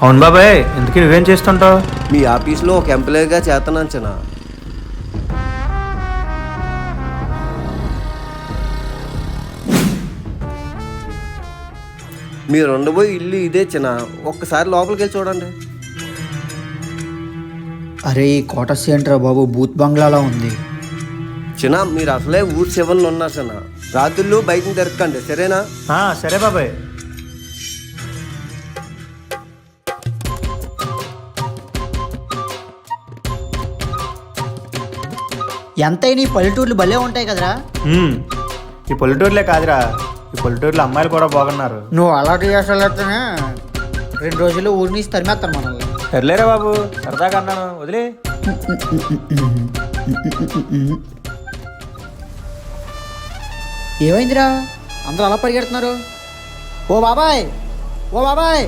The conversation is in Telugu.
అవును బాబాయ్, ఎందుకు నువ్వేం చేస్తుంటావు? మీ ఆఫీస్లో ఒక ఎంప్లాయీగా చేస్తున్నాను చిన్న. మీరు ఉండబోయి ఇల్లు ఇదే చిన్న. ఒక్కసారి లోపలికి వెళ్ళి చూడండి. అరే ఈ కోటర్స్ ఏంట్రా బాబు, బూత్ బంగ్లాలా ఉంది. చిన్న మీరు అసలే ఊరు చివరిలో ఉన్నారు చిన్న. రాత్రులు బయటని తిరగకండి, సరేనా? సరే బాబాయ్. ఎంతైనా ఈ పల్లెటూర్లు భలే ఉంటాయి కదరా. ఈ పల్లెటూరులే కాదురా, ఈ పల్లెటూరులో అమ్మాయిలు కూడా బాగున్నారు. నువ్వు అలాంటి చేస్తానే 2 రోజుల్లో ఊరి నుంచి తరిమేస్తాను మనల్ని. సర్లేరా బాబు, సరదాగా అన్నాను, వదిలే. ఏమైందిరా అందరూ అలా పరిగెడుతున్నారు? ఓ బాబాయ్, ఓ బాబాయ్.